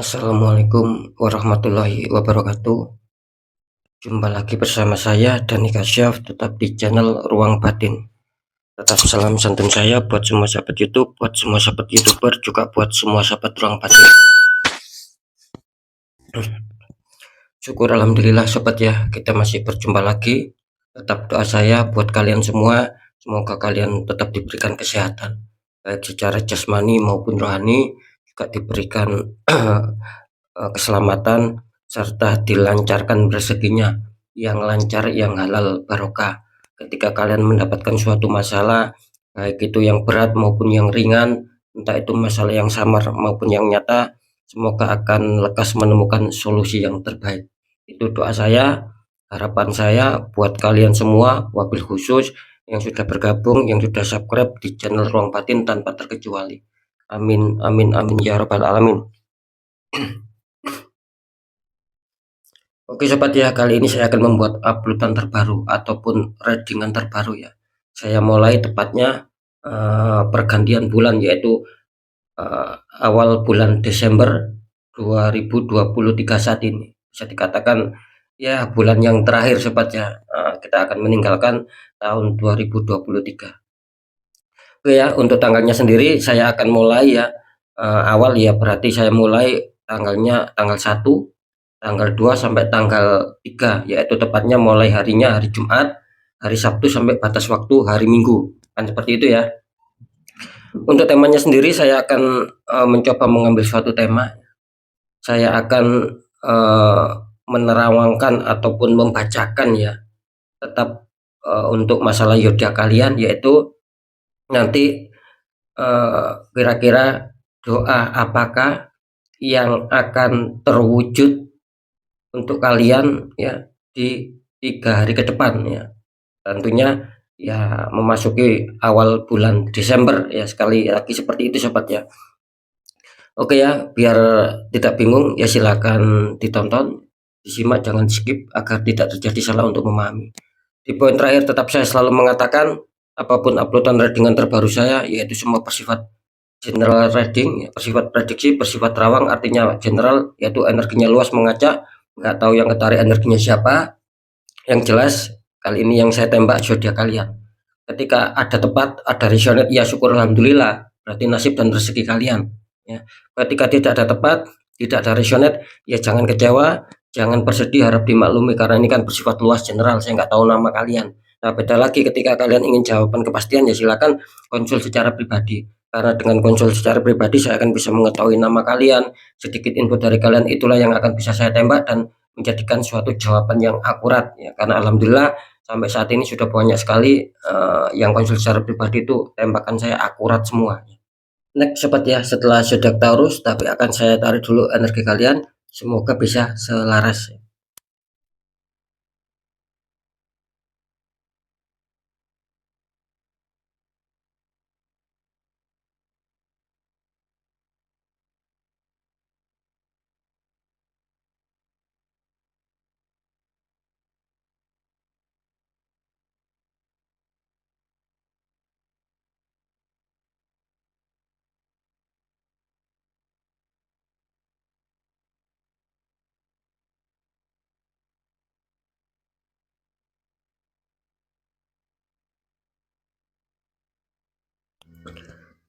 Assalamualaikum warahmatullahi wabarakatuh. Jumpa lagi bersama saya Dani Kasyaf, tetap di channel Ruang Batin. Tetap salam santun saya buat semua sahabat YouTube, buat semua sahabat YouTuber, juga buat semua sahabat Ruang Batin. Syukur alhamdulillah sobat ya, kita masih berjumpa lagi. Tetap doa saya buat kalian semua, semoga kalian tetap diberikan kesehatan, baik secara jasmani maupun rohani, juga diberikan keselamatan serta dilancarkan rezekinya yang lancar, yang halal barokah. Ketika kalian mendapatkan suatu masalah, baik itu yang berat maupun yang ringan, entah itu masalah yang samar maupun yang nyata, semoga akan lekas menemukan solusi yang terbaik. Itu doa saya, harapan saya buat kalian semua, wabil khusus yang sudah bergabung, yang sudah subscribe di channel Ruang Batin tanpa terkecuali. Amin, amin, amin ya rabbal alamin. Oke sobat ya, kali ini saya akan membuat uploadan terbaru ataupun readingan terbaru ya. Saya mulai tepatnya pergantian bulan, yaitu awal bulan Desember 2023 saat ini. Bisa dikatakan ya bulan yang terakhir sobat ya. Kita akan meninggalkan tahun 2023. Oke ya, untuk tanggalnya sendiri saya akan mulai ya, awal ya, berarti saya mulai tanggalnya tanggal 1, tanggal 2 sampai tanggal 3, yaitu tepatnya mulai harinya hari Jumat, hari Sabtu sampai batas waktu hari Minggu. Kan seperti itu ya. Untuk temanya sendiri saya akan mencoba mengambil suatu tema. Saya akan menerawangkan ataupun membacakan ya, tetap untuk masalah yodha kalian, yaitu nanti kira-kira doa apakah yang akan terwujud untuk kalian ya di 3 hari ke depan ya. Tentunya ya memasuki awal bulan Desember ya, sekali lagi seperti itu sobat ya. Oke ya, biar tidak bingung ya silakan ditonton, disimak, jangan skip agar tidak terjadi salah untuk memahami. Di poin terakhir tetap saya selalu mengatakan apapun uploadan readingan terbaru saya, yaitu semua bersifat general reading, bersifat prediksi, bersifat rawang, artinya general, yaitu energinya luas mengacak, nggak tahu yang ketarik energinya siapa. Yang jelas kali ini yang saya tembak zodiak kalian. Ketika ada tepat, ada resonate, ya syukur alhamdulillah, berarti nasib dan rezeki kalian ya. Ketika tidak ada tepat, tidak ada resonate, ya jangan kecewa, jangan bersedih, harap dimaklumi, karena ini kan bersifat luas general, saya nggak tahu nama kalian. Nah beda lagi ketika kalian ingin jawaban kepastian, ya silakan konsul secara pribadi, karena dengan konsul secara pribadi saya akan bisa mengetahui nama kalian, sedikit info dari kalian, itulah yang akan bisa saya tembak dan menjadikan suatu jawaban yang akurat ya. Karena alhamdulillah sampai saat ini sudah banyak sekali yang konsul secara pribadi itu tembakan saya akurat semua. Next sobat ya, setelah zodiak Taurus, tapi akan saya tarik dulu energi kalian, semoga bisa selaras.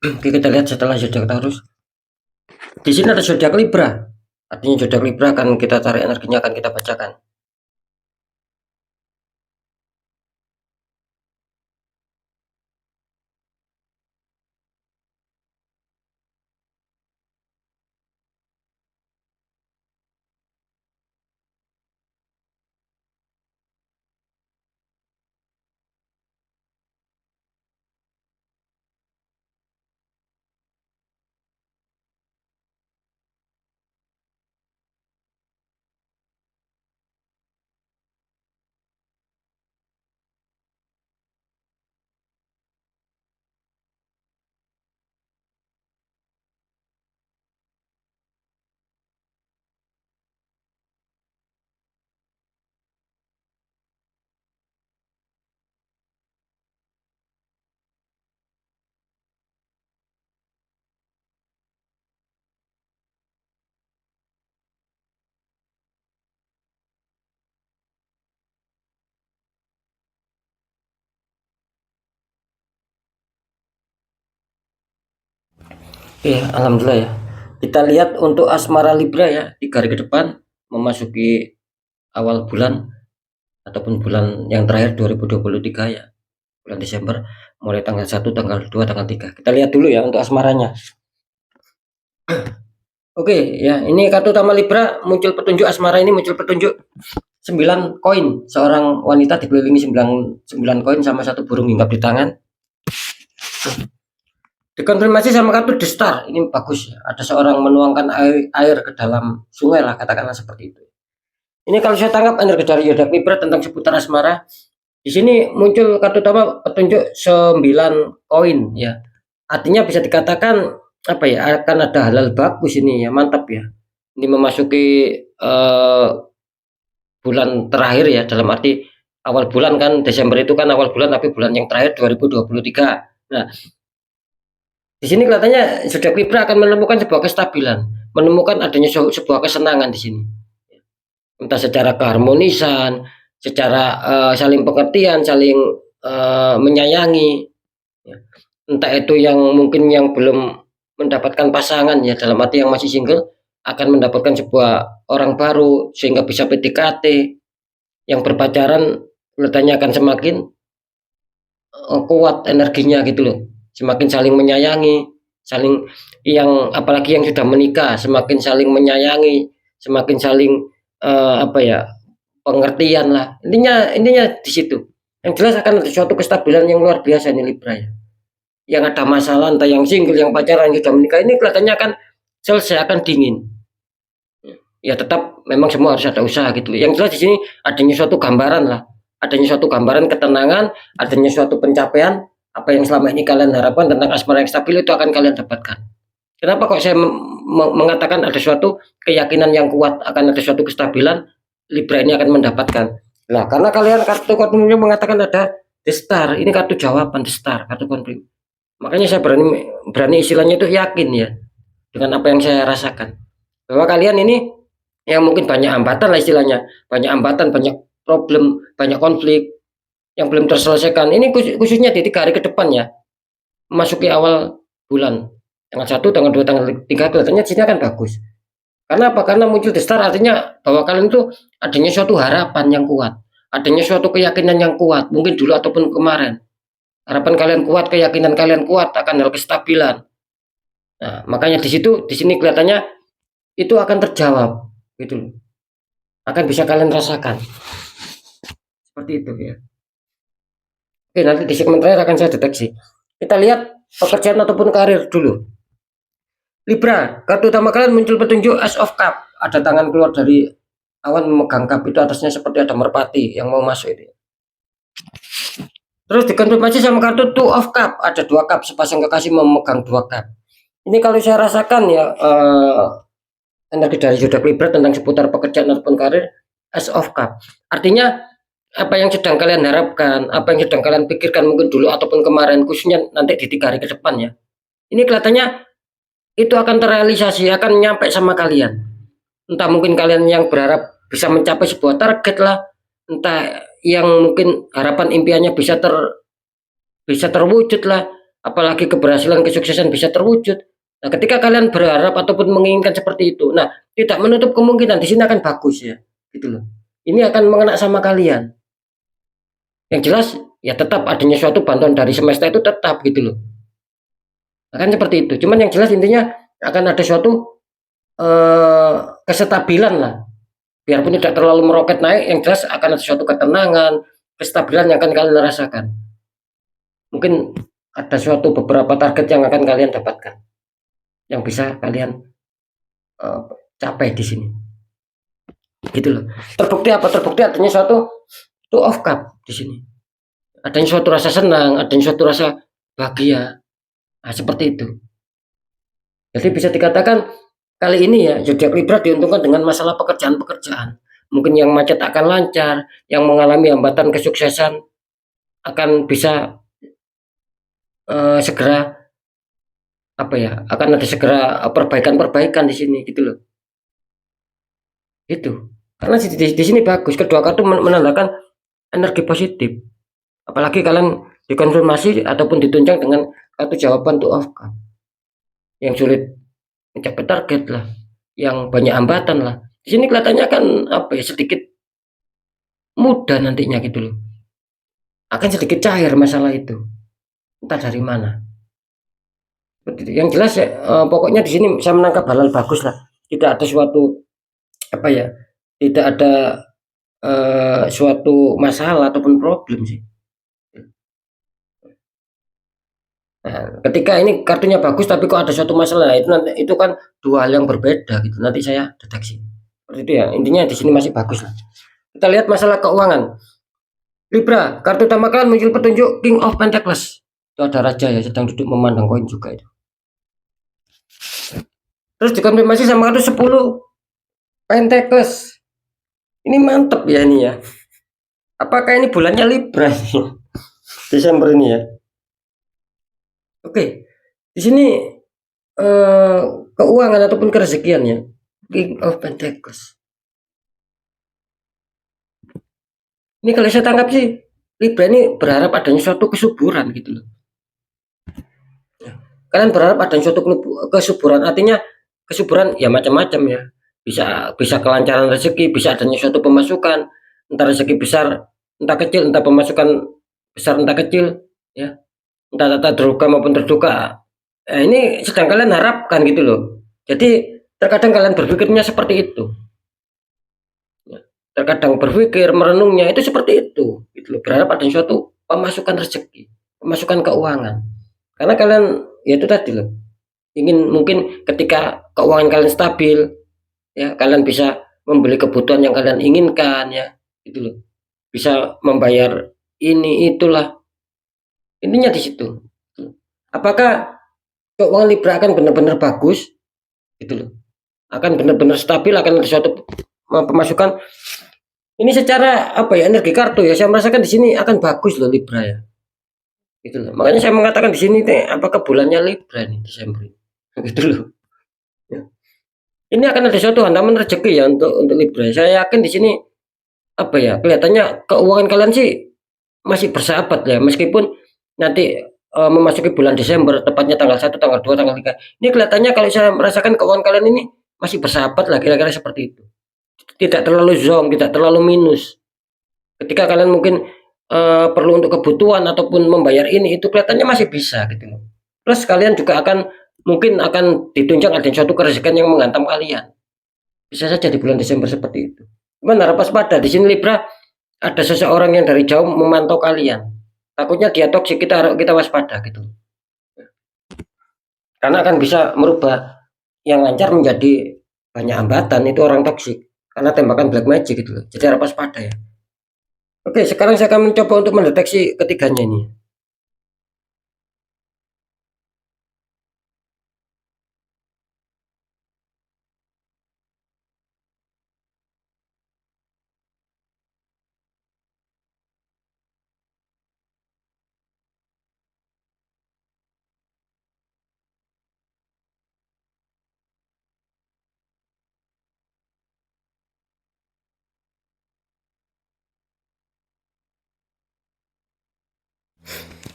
Oke, kita lihat setelah zodiak Taurus. Di sini ada zodiak Libra. Artinya zodiak Libra akan kita tarik energinya, akan kita bacakan. Oke, alhamdulillah ya. Kita lihat untuk asmara Libra ya, 3 hari ke depan memasuki awal bulan ataupun bulan yang terakhir 2023 ya, bulan Desember, mulai tanggal 1, tanggal 2, tanggal 3. Kita lihat dulu ya untuk asmaranya. Oke ya, ini kartu utama Libra muncul petunjuk asmara, ini muncul petunjuk 9 koin, seorang wanita dikelilingi 9 koin sama satu burung hinggap di tangan. Dikonfirmasi sama kartu The Star, ini bagus ya. Ada seorang menuangkan air ke dalam sungai lah, katakanlah seperti itu. Ini kalau saya tangkap energi dari zodiak Libra tentang seputar asmara. Di sini muncul kartu utama petunjuk 9 koin ya. Artinya bisa dikatakan apa ya, akan ada hal-hal bagus ini ya, mantap ya. Ini memasuki bulan terakhir ya, dalam arti awal bulan kan, Desember itu kan awal bulan, tapi bulan yang terakhir 2023. Nah, di sini kelihatannya zodiak Libra akan menemukan sebuah kestabilan, menemukan adanya sebuah kesenangan di sini. Entah secara keharmonisan, secara saling pengertian, saling menyayangi. Ya. Entah itu yang mungkin yang belum mendapatkan pasangan ya, dalam arti yang masih single akan mendapatkan sebuah orang baru sehingga bisa PDKT. Yang berpacaran kelihatannya akan semakin kuat energinya gitu loh, semakin saling menyayangi, saling yang apalagi yang sudah menikah semakin saling menyayangi, semakin saling apa ya, pengertian lah, intinya di situ. Yang jelas akan ada suatu kestabilan yang luar biasa nih Libra ya. Yang ada masalah entah yang single, yang pacaran, yang sudah menikah, ini kelihatannya akan selesai, akan dingin. Ya tetap memang semua harus ada usaha gitu. Yang jelas di sini adanya suatu gambaran lah, adanya suatu gambaran ketenangan, adanya suatu pencapaian apa yang selama ini kalian harapkan tentang asmara yang stabil itu akan kalian dapatkan. Kenapa kok saya mengatakan ada suatu keyakinan yang kuat akan ada suatu kestabilan Libra ini akan mendapatkan? Nah, karena kalian kartunya mengatakan ada The Star, ini kartu jawaban The Star, kartu konfirmasi. Makanya saya berani istilahnya itu yakin ya dengan apa yang saya rasakan, bahwa kalian ini yang mungkin banyak hambatan lah istilahnya, banyak hambatan, banyak problem, banyak konflik yang belum terselesaikan. Ini khususnya di 3 hari ke depan ya, memasuki awal bulan tanggal 1, tanggal 2, tanggal 3 kelihatannya sini akan bagus. Karena apa? Karena muncul The Star artinya bahwa kalian itu adanya suatu harapan yang kuat, adanya suatu keyakinan yang kuat, mungkin dulu ataupun kemarin. Harapan kalian kuat, keyakinan kalian kuat akan hal kestabilan. Nah, makanya di sini kelihatannya itu akan terjawab gitu. Akan bisa kalian rasakan. Seperti itu ya. Oke, nanti di segmen terakhir akan saya deteksi. Kita lihat pekerjaan ataupun karir dulu. Libra, kartu utama kalian muncul petunjuk Ace of Cup. Ada tangan keluar dari awan memegang cup, itu atasnya seperti ada merpati yang mau masuk itu. Terus dikonfirmasi sama kartu Two of Cup, ada 2 cup, sepasang kekasih memegang 2 cup. Ini kalau saya rasakan ya, energi dari zodiak Libra tentang seputar pekerjaan ataupun karir, Ace of Cup. Artinya apa yang sedang kalian harapkan, apa yang sedang kalian pikirkan mungkin dulu ataupun kemarin, khususnya nanti di 3 hari ke depan ya. Ini kelihatannya itu akan terrealisasi, akan nyampe sama kalian. Entah mungkin kalian yang berharap bisa mencapai sebuah target lah, entah yang mungkin harapan impiannya bisa terwujud lah, apalagi keberhasilan kesuksesan bisa terwujud. Nah, ketika kalian berharap ataupun menginginkan seperti itu, nah tidak menutup kemungkinan di sini akan bagus ya, gitu loh. Ini akan mengena sama kalian. Yang jelas ya tetap adanya suatu bantuan dari semesta itu tetap gitu loh. Akan seperti itu. Cuman yang jelas intinya akan ada suatu kesetabilan lah. Biarpun tidak terlalu meroket naik, yang jelas akan ada suatu ketenangan, kestabilan yang akan kalian rasakan. Mungkin ada suatu beberapa target yang akan kalian dapatkan, yang bisa kalian capai di sini. Gitu loh. Terbukti apa? Terbukti artinya suatu Two of Cup di sini. Adanya suatu rasa senang, adanya suatu rasa bahagia. Nah, seperti itu. Jadi bisa dikatakan kali ini ya zodiak Libra diuntungkan dengan masalah pekerjaan-pekerjaan. Mungkin yang macet akan lancar, yang mengalami hambatan kesuksesan akan bisa segera apa ya, akan ada segera perbaikan-perbaikan di sini gitu loh. Itu. Karena di sini bagus, kedua kartu menandakan energi positif. Apalagi kalian dikonfirmasi ataupun ditunjang dengan kartu jawaban Two of Cup. yang sulit mencapai target lah, yang banyak hambatan lah. Di sini kelihatannya kan apa ya, sedikit mudah nantinya gitu loh. Akan sedikit cair masalah itu. Entah dari mana. Yang jelas ya, pokoknya di sini saya menangkap hal bagus lah. Tidak ada suatu apa ya, tidak ada suatu masalah ataupun problem sih. Nah, ketika ini kartunya bagus tapi kok ada suatu masalah, itu nanti itu kan dua hal yang berbeda gitu. Nanti saya deteksi. Seperti itu ya. Intinya di sini masih bagus lah. Kita lihat masalah keuangan. Libra, kartu utama kalian muncul petunjuk King of Pentacles. Itu ada raja ya, sedang duduk memandang koin juga itu. Terus dikonfirmasi sama kartu 10 Pentacles. Ini mantep ya ini ya. Apakah ini bulannya Libra Desember ini ya? Oke. Di sini keuangan ataupun kerezekian ya. King of Pentacles. Ini kalau saya tangkap sih, Libra ini berharap adanya suatu kesuburan gitu loh. Kalian berharap adanya suatu kesuburan, artinya kesuburan ya macam-macam ya. Bisa kelancaran rezeki, bisa adanya suatu pemasukan, entah rezeki besar, entah kecil, entah pemasukan besar, entah kecil, ya. Entah terduga maupun terduga. Ini sedang kalian harapkan gitu loh. Jadi terkadang kalian berpikirnya seperti itu. Terkadang berpikir, merenungnya itu seperti itu, gitu loh. Berharap ada suatu pemasukan rezeki, pemasukan keuangan. Karena kalian ya itu tadi loh, ingin mungkin ketika keuangan kalian stabil, ya kalian bisa membeli kebutuhan yang kalian inginkan ya, gitu loh. Bisa membayar ini itulah. Intinya di situ. Apakah keuangan Libra akan benar-benar bagus? Gitu loh. Akan benar-benar stabil, akan ada suatu pemasukan. Ini secara apa ya, energi kartu ya, saya merasakan di sini akan bagus loh Libra ya. Gitu loh. Makanya saya mengatakan di sini nih, apakah bulannya Libra nih Desember ini. Gitu loh. Ya. Ini akan ada suatu hantaman rezeki ya untuk Libra. Saya yakin di sini apa ya, kelihatannya keuangan kalian sih masih bersahabat ya, meskipun nanti memasuki bulan Desember, tepatnya tanggal 1, tanggal 2, tanggal 3. Ini kelihatannya kalau saya merasakan keuangan kalian ini masih bersahabat lah, kira-kira seperti itu. Tidak terlalu zonk, tidak terlalu minus. Ketika kalian mungkin perlu untuk kebutuhan ataupun membayar ini, itu kelihatannya masih bisa gitu loh. Plus kalian juga mungkin akan ditunjang ada suatu kerezekian yang menghantam kalian. Bisa saja di bulan Desember seperti itu. Cuman harap waspada, di sini Libra ada seseorang yang dari jauh memantau kalian. Takutnya dia toksik, kita waspada gitu. Karena akan bisa merubah yang lancar menjadi banyak hambatan, itu orang toksik. Karena tembakan black magic gitu loh. Jadi harap waspada ya. Oke, sekarang saya akan mencoba untuk mendeteksi ketiganya ini.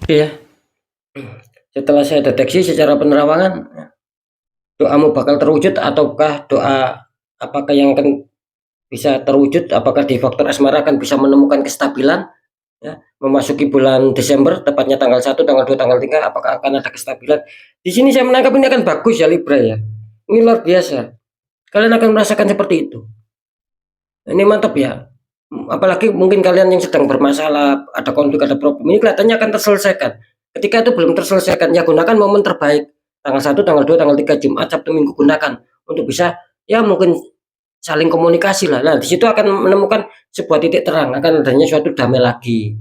Oke ya. Setelah saya deteksi secara penerawangan, doamu bakal terwujud ataukah apakah yang akan bisa terwujud, apakah di faktor asmara akan bisa menemukan kestabilan ya, memasuki bulan Desember, tepatnya tanggal 1, tanggal 2, tanggal 3, apakah akan ada kestabilan. Di sini saya menangkap ini akan bagus ya Libra ya. Ini luar biasa. Kalian akan merasakan seperti itu. Ini mantap ya. Apalagi mungkin kalian yang sedang bermasalah, ada konflik, ada problem, ini kelihatannya akan terselesaikan. Ketika itu belum terselesaikan, ya gunakan momen terbaik. Tanggal 1, tanggal 2, tanggal 3, Jumat, Sabtu, Minggu, gunakan untuk bisa ya mungkin saling komunikasi lah. Nah, di situ akan menemukan sebuah titik terang, akan adanya suatu damai lagi.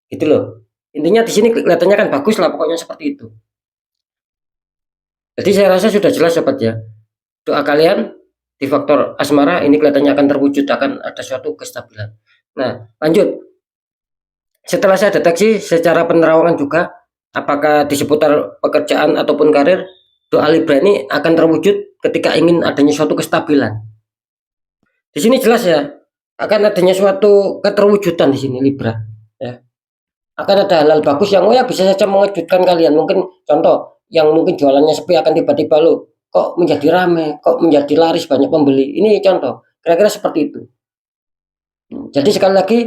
Gitu loh. Intinya di sini kelihatannya kan bagus lah, pokoknya seperti itu. Jadi saya rasa sudah jelas sobat ya. Doa kalian di faktor asmara ini kelihatannya akan terwujud, akan ada suatu kestabilan. Nah, lanjut. Setelah saya deteksi secara penerawangan juga, apakah di seputar pekerjaan ataupun karir, doa Libra ini akan terwujud ketika ingin adanya suatu kestabilan. Di sini jelas ya, akan adanya suatu keterwujudan di sini Libra. Ya. Akan ada hal-hal bagus yang ya bisa saja mengejutkan kalian. Mungkin contoh, yang mungkin jualannya sepi akan tiba-tiba loh kok menjadi rame, kok menjadi laris banyak pembeli. Ini contoh, kira-kira seperti itu. Jadi sekali lagi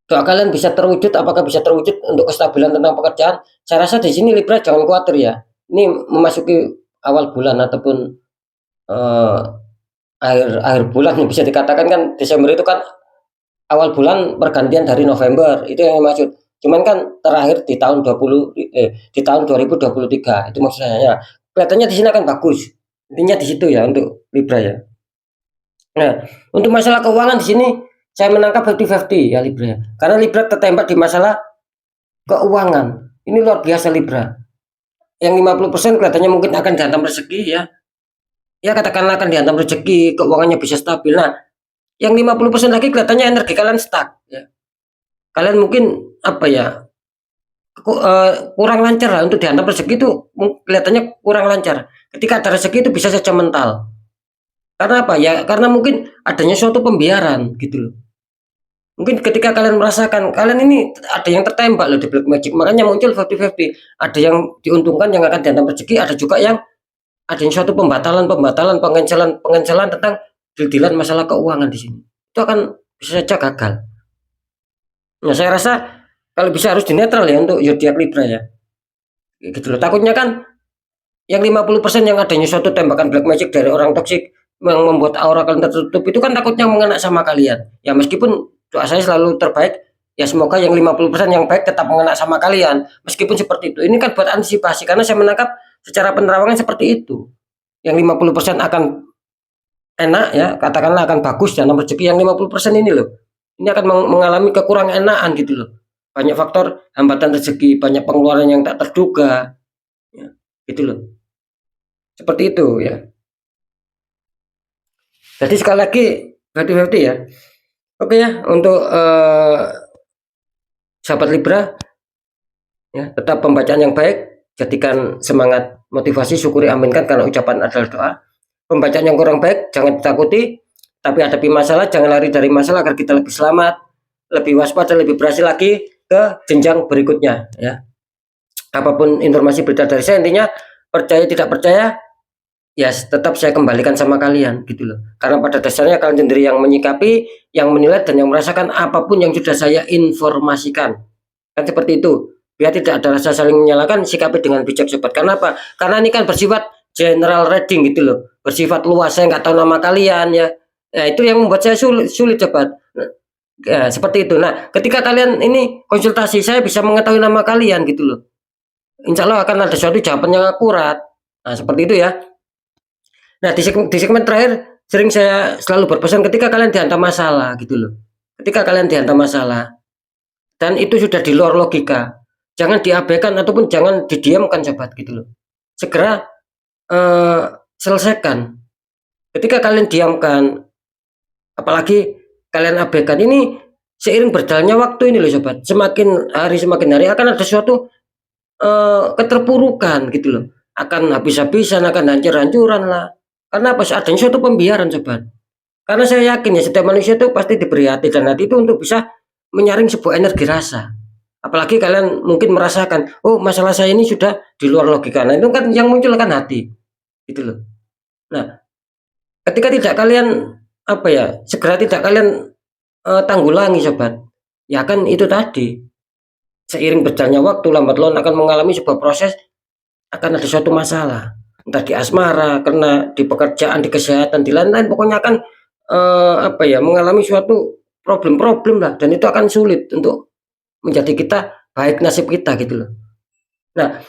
doa kalian bisa terwujud, apakah bisa terwujud untuk kestabilan tentang pekerjaan? Saya rasa di sini Libra jangan khawatir ya. Ini memasuki awal bulan ataupun eh, akhir bulan bisa dikatakan kan Desember itu kan awal bulan pergantian dari November itu yang maksud. Cuman kan terakhir di tahun 2023 itu maksudnya ya. Kelihatannya di sini akan bagus. Intinya di situ ya untuk Libra ya. Nah, untuk masalah keuangan di sini saya menangkap 50-50 ya Libra ya. Karena Libra tertembak di masalah keuangan. Ini luar biasa Libra. Yang 50% kelihatannya mungkin akan dihantam rezeki ya. Ya katakanlah akan dihantam rezeki, keuangannya bisa stabil. Nah, yang 50% lagi kelihatannya energi kalian stuck ya. Kalian mungkin apa ya? Kurang lancar lah untuk dihantam rezeki itu kelihatannya kurang lancar. Ketika ada rezeki itu bisa saja mental. Karena apa ya? Karena mungkin adanya suatu pembiaran gitu loh. Mungkin ketika kalian merasakan kalian ini ada yang tertembak loh di black magic, makanya muncul 50-50. Ada yang diuntungkan yang akan dihantam rezeki, ada juga yang adanya suatu pembatalan, pengencelan tentang deal-dealan masalah keuangan di sini. Itu akan bisa saja gagal. Nah, saya rasa kalau bisa harus dinetral ya untuk zodiak Libra ya. Gitu loh. Takutnya kan yang 50% yang adanya suatu tembakan black magic dari orang toksik yang membuat aura kalian tertutup itu kan takutnya mengena sama kalian. Ya meskipun doa saya selalu terbaik, ya semoga yang 50% yang baik tetap mengena sama kalian. Meskipun seperti itu. Ini kan buat antisipasi karena saya menangkap secara penerawangan seperti itu. Yang 50% akan enak ya, katakanlah akan bagus dan rezeki, yang 50% ini loh. Ini akan mengalami kekurangan enakan gitu loh. Banyak faktor hambatan rezeki, banyak pengeluaran yang tak terduga. Ya, gitu loh. Seperti itu ya. Jadi sekali lagi hati-hati ya. Oke ya, untuk sahabat Libra ya, tetap pembacaan yang baik, jadikan semangat, motivasi, syukuri, aminkan karena ucapan adalah doa. Pembacaan yang kurang baik jangan ditakuti, tapi hadapi masalah, jangan lari dari masalah agar kita lebih selamat, lebih waspada, lebih berhasil lagi ke jenjang berikutnya ya. Apapun informasi berita dari saya, intinya percaya tidak percaya ya tetap saya kembalikan sama kalian gitu loh. Karena pada dasarnya kalian sendiri yang menyikapi, yang menilai dan yang merasakan apapun yang sudah saya informasikan. Kan seperti itu. Biar tidak ada rasa saling menyalahkan, sikapi dengan bijak sobat. Karena apa? Karena ini kan bersifat general reading gitu loh. Bersifat luas, saya nggak tahu nama kalian ya. Nah, itu yang membuat saya sulit sobat. Ya, seperti itu. Nah, ketika kalian ini konsultasi, saya bisa mengetahui nama kalian gitu loh. Insya Allah akan ada suatu jawaban yang akurat. Nah, seperti itu ya. Nah, di segmen terakhir sering saya selalu berpesan ketika kalian dihantam masalah gitu loh. Ketika kalian dihantam masalah dan itu sudah di luar logika, jangan diabaikan ataupun jangan didiamkan sobat gitu loh. Segera selesaikan. Ketika kalian diamkan, apalagi kalian abaikan, ini seiring berjalannya waktu ini loh sobat, semakin hari akan ada suatu keterpurukan gitu loh, akan habis-habisan, akan hancur-hancuran lah. Karena apa? Adanya suatu pembiaran sobat. Karena saya yakin ya setiap manusia itu pasti diberi hati dan hati itu untuk bisa menyaring sebuah energi rasa. Apalagi kalian mungkin merasakan, oh masalah saya ini sudah di luar logika. Nah itu kan yang muncul kan hati, gitu loh. Nah, ketika tidak kalian apa ya, segera tidak kalian tanggulangi sobat, ya kan itu tadi. Seiring berjalannya waktu lambat laun akan mengalami sebuah proses, akan ada suatu masalah. Entah di asmara, kena di pekerjaan, di kesehatan, di lain-lain, pokoknya akan apa ya, mengalami suatu problem-problem lah, dan itu akan sulit untuk menjadi kita baik nasib kita gitu loh. Nah,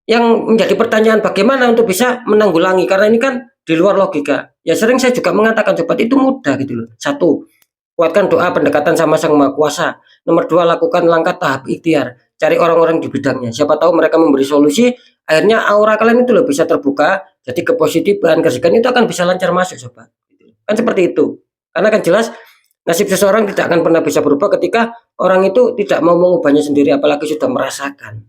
yang menjadi pertanyaan bagaimana untuk bisa menanggulangi, karena ini kan di luar logika. Ya sering saya juga mengatakan sobat itu mudah gitu loh. Satu, kuatkan doa pendekatan sama Sang Maha Kuasa. Nomor dua, lakukan langkah tahap ikhtiar. Cari orang-orang di bidangnya. Siapa tahu mereka memberi solusi, akhirnya aura kalian itu loh bisa terbuka, jadi kepositifan, kesegan itu akan bisa lancar masuk sobat. Kan seperti itu. Karena kan jelas nasib seseorang tidak akan pernah bisa berubah ketika orang itu tidak mau mengubahnya sendiri, apalagi sudah merasakan.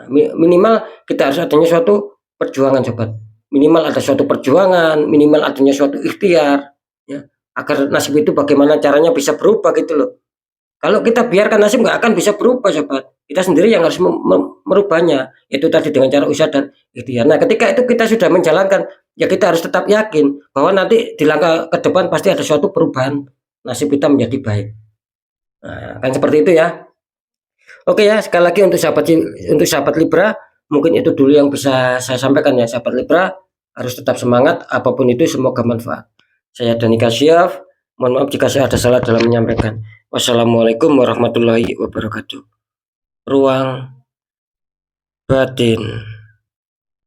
Nah, minimal kita harus adanya suatu perjuangan sobat. Minimal ada suatu perjuangan, minimal adanya suatu ikhtiar, ya, agar nasib itu bagaimana caranya bisa berubah gitu loh. Kalau kita biarkan nasib nggak akan bisa berubah sobat. kita sendiri yang harus merubahnya, itu tadi dengan cara usaha dan ikhtiar. Nah, ketika itu kita sudah menjalankan, ya kita harus tetap yakin bahwa nanti di langkah ke depan pasti ada suatu perubahan, nasib kita menjadi baik. Nah, kan seperti itu ya. Oke ya, sekali lagi untuk sahabat Libra, mungkin itu dulu yang bisa saya sampaikan ya, sahabat Libra harus tetap semangat, apapun itu semoga manfaat. Saya Dani Kasyaf, mohon maaf jika saya ada salah dalam menyampaikan. Wassalamualaikum warahmatullahi wabarakatuh. Ruang batin.